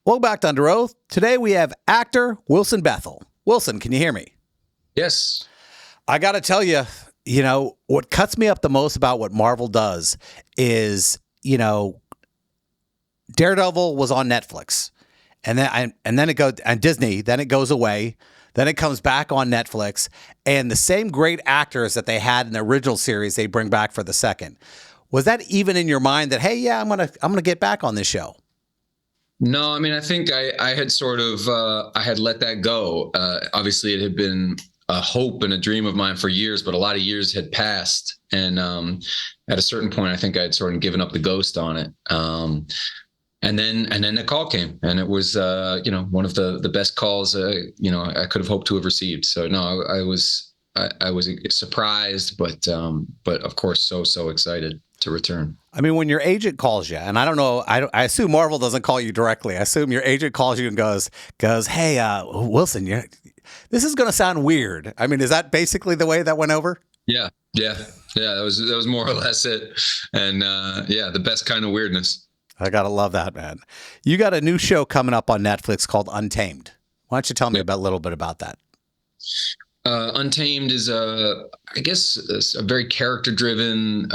Welcome back to Under Oath. Today we have actor Wilson Bethel. Wilson, can you hear me? Yes. I got to tell you, what cuts me up the most about what Marvel does is, Daredevil was on Netflix, and then it goes and Disney. Then it goes away. Then it comes back on Netflix, and the same great actors that they had in the original series they bring back for the second. Was that even in your mind that, hey, yeah, I'm gonna get back on this show? No, I mean, I think I had sort of I had let that go. Obviously, it had been a hope and a dream of mine for years, but a lot of years had passed, and at a certain point, I think I had sort of given up the ghost on it. And then the call came, and it was one of the best calls I could have hoped to have received. So no, I was surprised, but of course so excited to return. I mean, when your agent calls you, and I don't know, I assume Marvel doesn't call you directly. I assume your agent calls you and goes, "Hey, Wilson, this is going to sound weird." I mean, is that basically the way that went over? Yeah. That was more or less it, and the best kind of weirdness. I gotta love that, man. You got a new show coming up on Netflix called Untamed. Why don't you tell me a little bit about that? Untamed is a very character-driven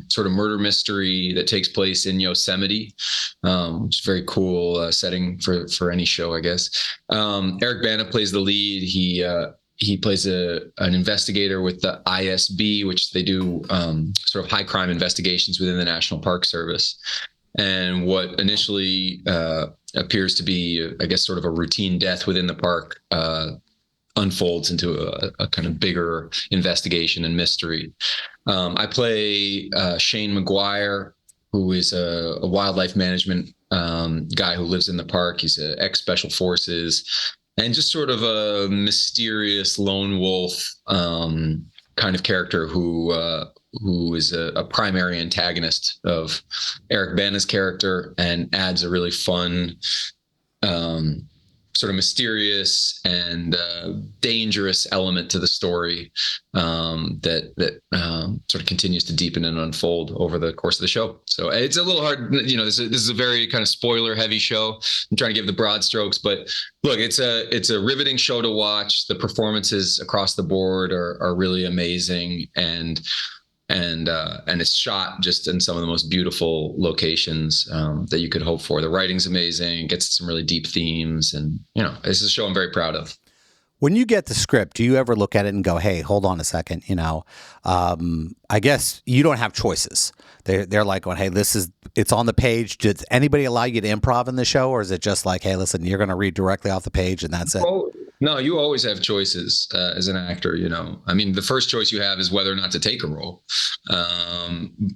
sort of murder mystery that takes place in Yosemite, which is a very cool setting for any show, I guess. Eric Bana plays the lead. He plays an investigator with the ISB, which they do sort of high crime investigations within the National Park Service. And what initially appears to be, I guess, sort of a routine death within the park unfolds into a kind of bigger investigation and mystery. I play Shane McGuire, who is a wildlife management guy who lives in the park. He's an ex-Special Forces and just sort of a mysterious lone wolf kind of character who is a primary antagonist of Eric Bana's character and adds a really fun, sort of mysterious and dangerous element to the story that sort of continues to deepen and unfold over the course of the show. So it's a little hard, this is a very kind of spoiler heavy show. I'm trying to give the broad strokes, but look, it's a riveting show to watch. The performances across the board are really amazing, and it's shot just in some of the most beautiful locations that you could hope for. The writing's amazing, gets some really deep themes, and this is a show I'm very proud of. When you get the script, do you ever look at it and go, "Hey, hold on a second, I guess you don't have choices." They're like, "Well, hey, it's on the page." Did anybody allow you to improv in the show, or is it just like, "Hey, listen, you're going to read directly off the page and that's it"? Oh, no, you always have choices as an actor. I mean, the first choice you have is whether or not to take a role, and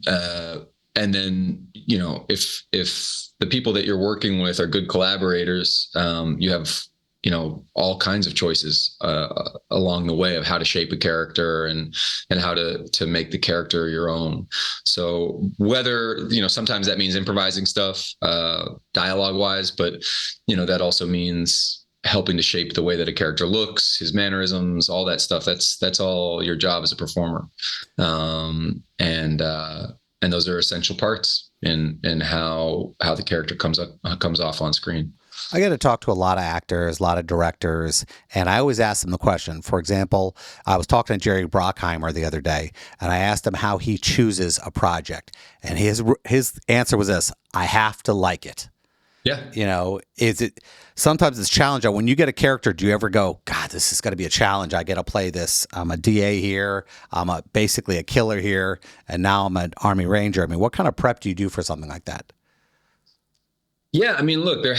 then if the people that you're working with are good collaborators, you have all kinds of choices along the way of how to shape a character and how to make the character your own. So whether sometimes that means improvising stuff dialogue wise, but that also means helping to shape the way that a character looks, his mannerisms, all that stuff. That's all your job as a performer, and those are essential parts in how the character comes off on screen. I get to talk to a lot of actors, a lot of directors, and I always ask them the question. For example, I was talking to Jerry Bruckheimer the other day, and I asked him how he chooses a project, and his answer was this: I have to like it. Yeah. Is it sometimes it's challenging when you get a character? Do you ever go, God, this is going to be a challenge? I get to play this. I'm a DA here. I'm basically a killer here, and now I'm an Army Ranger. I mean, what kind of prep do you do for something like that? Yeah, I mean, look, I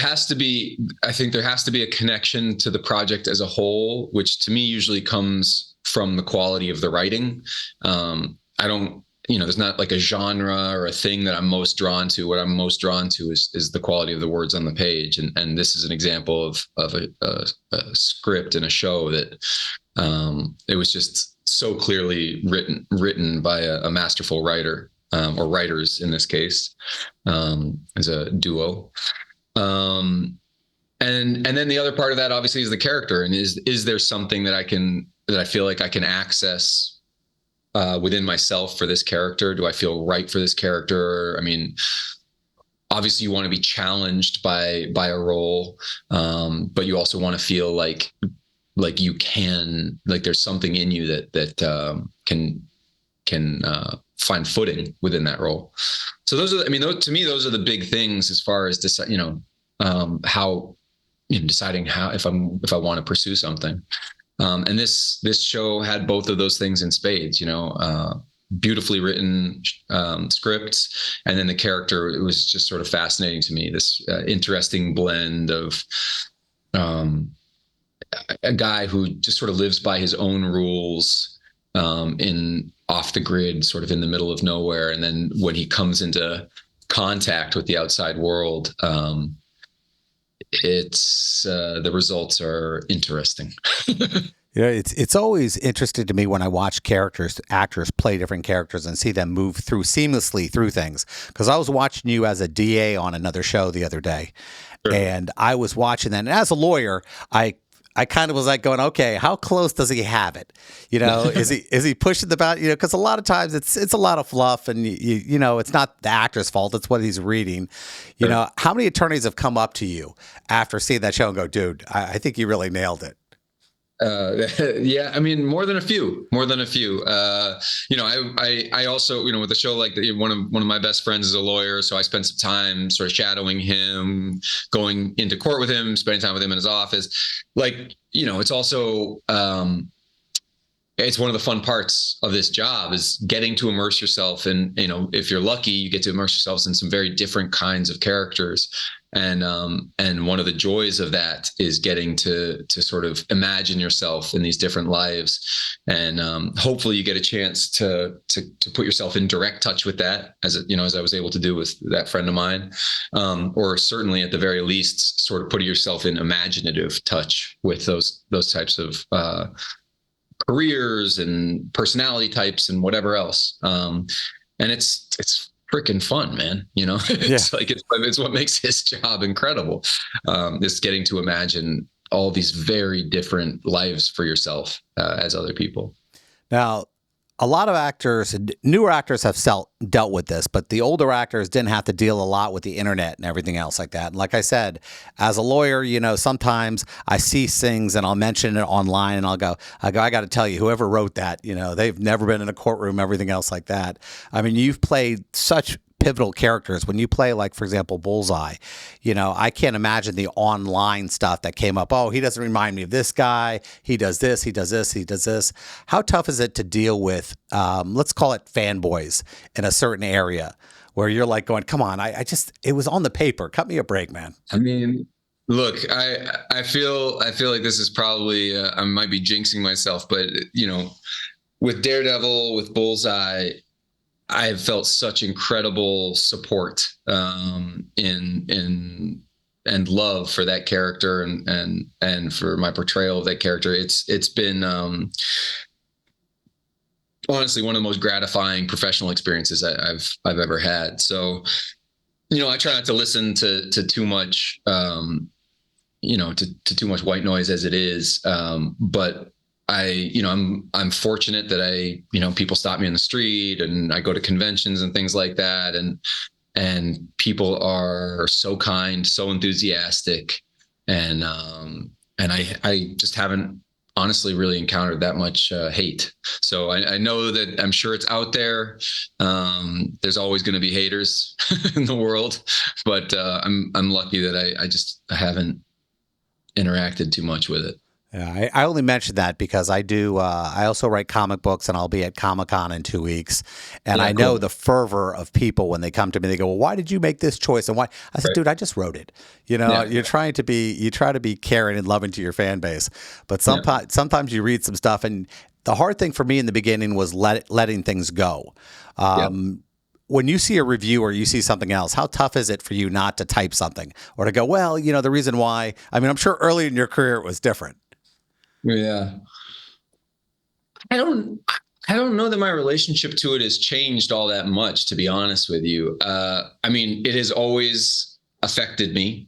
think there has to be a connection to the project as a whole, which to me usually comes from the quality of the writing. There's not like a genre or a thing that I'm most drawn to. What I'm most drawn to is the quality of the words on the page. And this is an example of a script in a show that it was just so clearly written by a masterful writer. Or writers in this case, as a duo. And then the other part of that obviously is the character. And is there something that I feel like I can access within myself for this character? Do I feel right for this character? I mean, obviously you want to be challenged by a role, but you also want to feel like you can, like there's something in you that can find footing within that role. So those are, I mean, to me, those are the big things as far as how, deciding how, if I want to pursue something. And this show had both of those things in spades, beautifully written scripts, and then the character, it was just sort of fascinating to me, this interesting blend of a guy who just sort of lives by his own rules, in off the grid, sort of in the middle of nowhere, and then when he comes into contact with the outside world, it's the results are interesting. Yeah, it's always interesting to me when I watch actors play different characters and see them move through seamlessly through things. Because I was watching you as a DA on another show the other day, Sure. and I was watching that. And as a lawyer, I kind of was like going, okay, how close does he have it? Is he pushing the bout? Because a lot of times it's a lot of fluff, and it's not the actor's fault; it's what he's reading. Sure. How many attorneys have come up to you after seeing that show and go, dude, I think you really nailed it? Yeah, I mean, more than a few. I also, with a show like one of my best friends is a lawyer, so I spent some time sort of shadowing him, going into court with him, spending time with him in his office. It's also, it's one of the fun parts of this job is getting to immerse yourself in, if you're lucky, you get to immerse yourselves in some very different kinds of characters. And one of the joys of that is getting to sort of imagine yourself in these different lives. And hopefully you get a chance to put yourself in direct touch with that, as I was able to do with that friend of mine, or certainly at the very least, sort of putting yourself in imaginative touch with those types of careers and personality types and whatever else. And it's freaking fun, man. It's Yeah. like, it's what makes his job incredible. Just getting to imagine all these very different lives for yourself, as other people. Now, a lot of actors, newer actors have dealt with this, but the older actors didn't have to deal a lot with the internet and everything else like that. And like I said, as a lawyer, sometimes I see things and I'll mention it online and I got to tell you, whoever wrote that, they've never been in a courtroom, everything else like that. I mean, you've played such pivotal characters. When you play, like, for example, Bullseye, I can't imagine the online stuff that came up. Oh, he doesn't remind me of this guy. He does this, he does this, he does this. How tough is it to deal with, let's call it fanboys in a certain area where you're like going, come on, it was on the paper. Cut me a break, man. I mean, look, I feel like this is probably, I might be jinxing myself, but with Daredevil, with Bullseye, I have felt such incredible support, in and love for that character, and for my portrayal of that character. It's been, honestly one of the most gratifying professional experiences I've ever had. So, I try not to listen to too much, to too much white noise as it is. But I'm fortunate that people stop me in the street, and I go to conventions and things like that. And people are so kind, so enthusiastic. And I just haven't honestly really encountered that much hate. So I know that, I'm sure it's out there. There's always going to be haters in the world, but I'm lucky that I haven't interacted too much with it. Yeah, I only mentioned that because I also write comic books, and I'll be at Comic-Con in 2 weeks. And Yeah, I know cool. the fervor of people when they come to me. They go, well, why did you make this choice? And why? I said, Right. dude, I just wrote it. Yeah. You try to be caring and loving to your fan base. But Yeah. sometimes you read some stuff. And the hard thing for me in the beginning was letting things go. Yeah. When you see a review or you see something else, how tough is it for you not to type something or to go, well, the reason why? I mean, I'm sure early in your career it was different. Yeah. I don't I don't know that my relationship to it has changed all that much, to be honest with you. I mean, it has always affected me,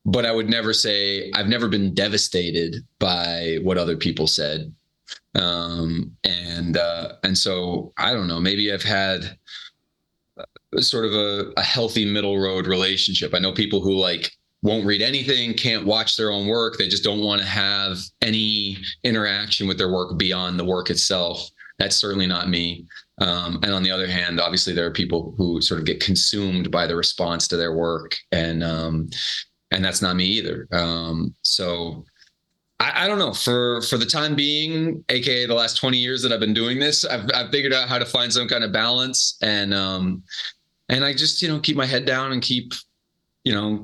but I would never say I've never been devastated by what other people said. And so I don't know, maybe I've had sort of a healthy middle road relationship. I know people who like won't read anything, can't watch their own work. They just don't want to have any interaction with their work beyond the work itself. That's certainly not me. And on the other hand, obviously there are people who sort of get consumed by the response to their work, and that's not me either. So I don't know. For the time being, aka the last 20 years that I've been doing this, I've figured out how to find some kind of balance, and I just keep my head down and keep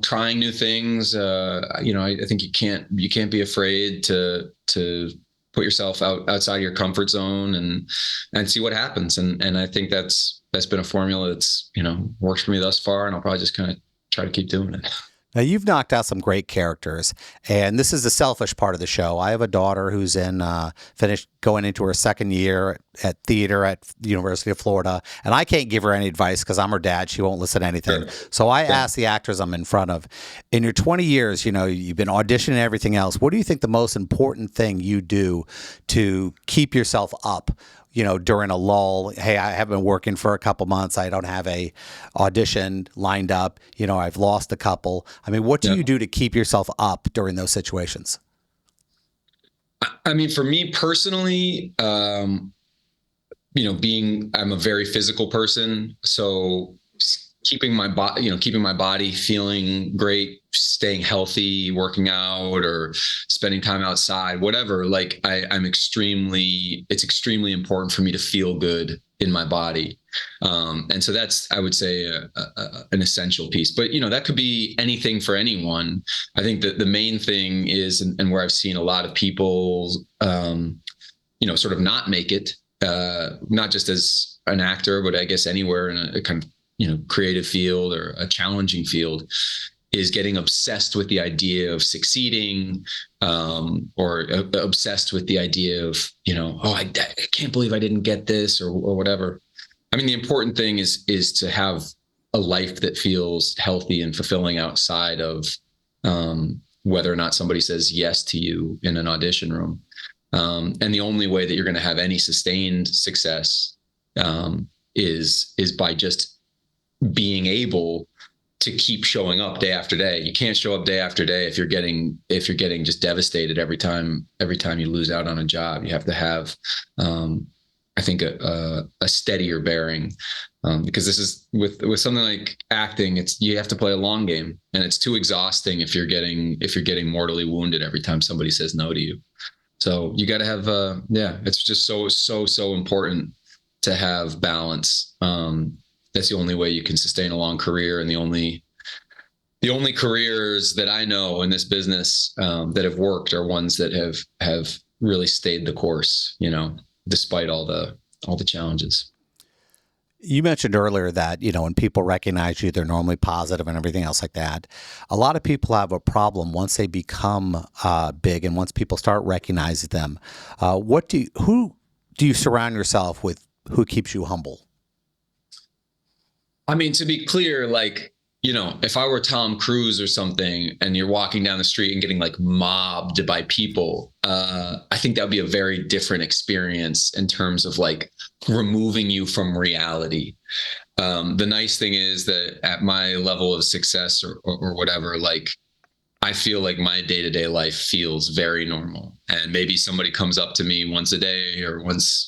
trying new things. I think you can't be afraid to put yourself outside your comfort zone and see what happens. And I think that's been a formula that's worked for me thus far, and I'll probably just kind of try to keep doing it. Now, you've knocked out some great characters, and this is the selfish part of the show. I have a daughter who's finished going into her second year at theater at the University of Florida, and I can't give her any advice because I'm her dad. She won't listen to anything. Sure. So I ask the actors I'm in front of, in your 20 years, you've been auditioning and everything else. What do you think the most important thing you do to keep yourself up? During a lull, hey, I have been working for a couple months. I don't have a audition lined up. I've lost a couple. I mean, what do you do to keep yourself up during those situations? I mean, for me personally, I'm a very physical person. So keeping my body feeling great, staying healthy, working out or spending time outside, whatever, like it's extremely important for me to feel good in my body. And so that's, I would say, an essential piece, but that could be anything for anyone. I think that the main thing is, and where I've seen a lot of people, sort of not make it, not just as an actor, but I guess anywhere in a kind of, creative field or a challenging field, is getting obsessed with the idea of succeeding, or obsessed with the idea of, I can't believe I didn't get this or whatever. I mean, the important thing is to have a life that feels healthy and fulfilling outside of whether or not somebody says yes to you in an audition room. And the only way that you're going to have any sustained success is by just being able to keep showing up day after day. You can't show up day after day if you're getting just devastated every time you lose out on a job. You have to have, I think, a steadier bearing, because this is with something like acting. You have to play a long game, and it's too exhausting if you're getting mortally wounded every time somebody says no to you. So you got to have, it's just so important to have balance. That's the only way you can sustain a long career, and the only careers that I know in this business that have worked are ones that have really stayed the course, despite all the challenges. You mentioned earlier that, when people recognize you, they're normally positive and everything else like that. A lot of people have a problem once they become big, and once people start recognizing them. Who do you surround yourself with? Who keeps you humble? I mean, to be clear, like, if I were Tom Cruise or something, and you're walking down the street and getting like mobbed by people, I think that would be a very different experience in terms of like removing you from reality. The nice thing is that at my level of success or whatever, like, I feel like my day-to-day life feels very normal. And maybe somebody comes up to me once a day or once,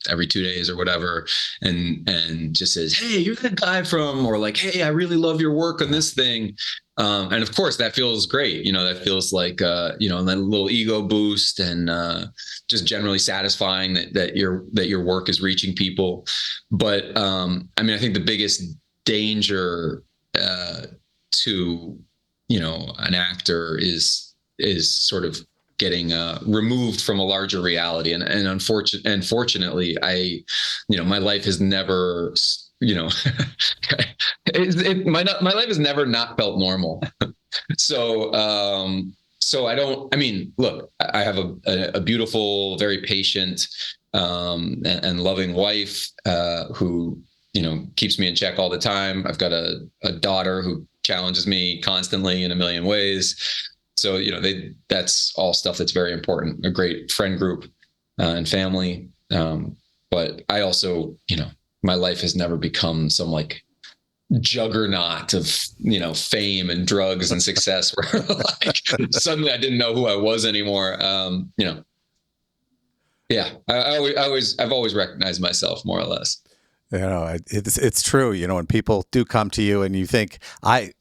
every 2 days or whatever, and just says, "Hey, you're that guy from," or like, "Hey, I really love your work on this thing." And of course that feels great. That feels like, that little ego boost, and just generally satisfying that your work is reaching people. But I mean, I think the biggest danger to an actor is sort of getting removed from a larger reality, and unfortunately, my life has never, my life has never not felt normal. So I mean, look, I have a beautiful, very patient, and loving wife, who keeps me in check all the time. I've got a daughter who challenges me constantly in a million ways. So, that's all stuff that's very important. A great friend group, and family. But I also, my life has never become some like juggernaut of fame and drugs and success where like suddenly I didn't know who I was anymore. Yeah, I've always recognized myself more or less. It's true. When people do come to you and you think I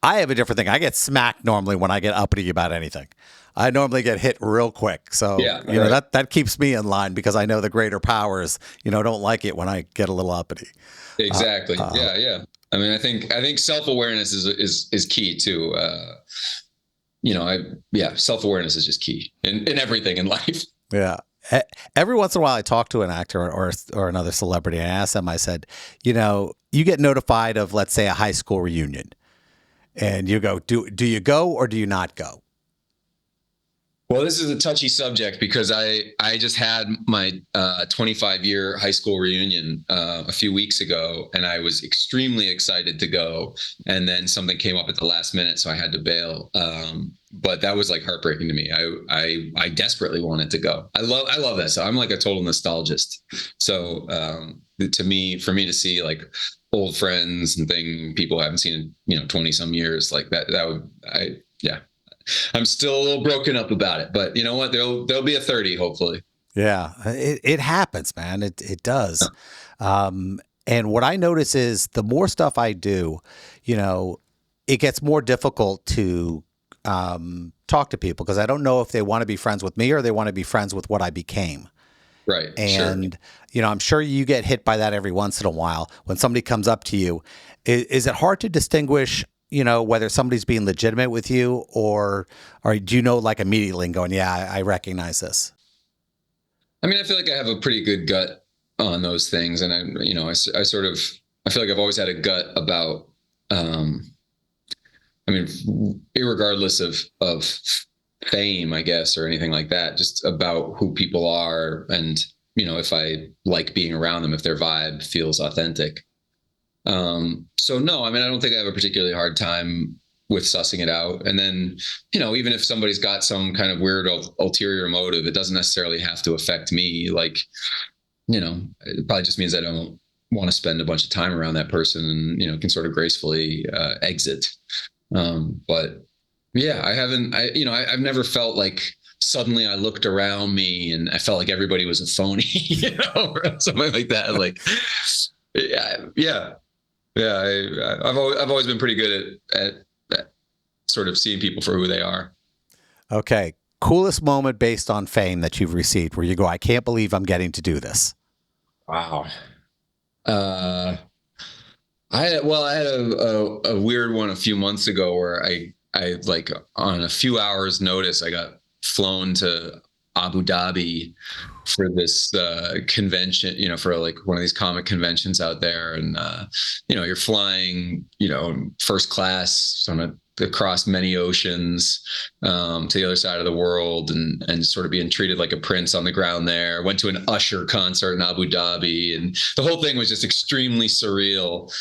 have a different thing. I get smacked normally when I get uppity about anything. I normally get hit real quick. So, Yeah, right. that keeps me in line because I know the greater powers, don't like it when I get a little uppity. Exactly. Yeah. I mean, I think self-awareness is key too. Self-awareness is just key in everything in life. Yeah. Every once in a while, I talk to an actor or another celebrity, and I ask them, I said, you get notified of, let's say, a high school reunion, and you go, do you go or do you not go? Well, this is a touchy subject because I just had my 25-year high school reunion a few weeks ago, and I was extremely excited to go. And then something came up at the last minute, so I had to bail. But that was like heartbreaking to me. I desperately wanted to go. I love that. So I'm like a total nostalgist. So for me to see like old friends and people I haven't seen in 20 some years, like that would yeah. I'm still a little broken up about it, but you know what? There'll be a 30, hopefully. Yeah, it happens, man. It does. And what I notice is the more stuff I do, it gets more difficult to talk to people because I don't know if they want to be friends with me or they want to be friends with what I became. Right. And, sure. I'm sure you get hit by that every once in a while when somebody comes up to you. Is it hard to distinguish, whether somebody's being legitimate with you or do you know like immediately and going, yeah, I recognize this? I mean, I feel like I have a pretty good gut on those things. And I feel like I've always had a gut about, I mean, irregardless of fame, I guess, or anything like that, just about who people are. And, if I like being around them, if their vibe feels authentic. So no, I mean, I don't think I have a particularly hard time with sussing it out. And then, even if somebody's got some kind of weird ulterior motive, it doesn't necessarily have to affect me. Like, it probably just means I don't want to spend a bunch of time around that person and, can sort of gracefully exit. But yeah, I've never felt like suddenly I looked around me and I felt like everybody was a phony, or something like that. Like, yeah. I've always been pretty good at sort of seeing people for who they are. Okay. Coolest moment based on fame that you've received where you go, I can't believe I'm getting to do this. Wow. I had a weird one a few months ago where I like on a few hours notice, I got flown to Abu Dhabi for this convention, for like one of these comic conventions out there. And, you're flying, first class across many oceans to the other side of the world and sort of being treated like a prince on the ground there. Went to an Usher concert in Abu Dhabi, and the whole thing was just extremely surreal.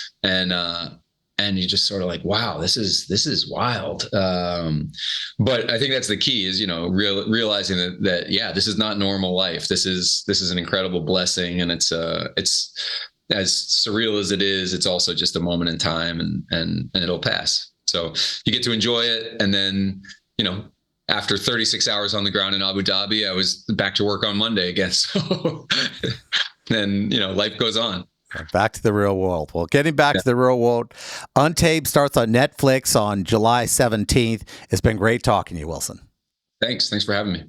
And you just sort of like, wow, this is wild. But I think that's the key is, realizing that, yeah, this is not normal life. This is an incredible blessing. And it's as surreal as it is, it's also just a moment in time and it'll pass. So you get to enjoy it. And then, after 36 hours on the ground in Abu Dhabi, I was back to work on Monday again. So then, life goes on. Back to the real world. Well, getting back to the real world, Untamed starts on Netflix on July 17th. It's been great talking to you, Wilson. Thanks for having me.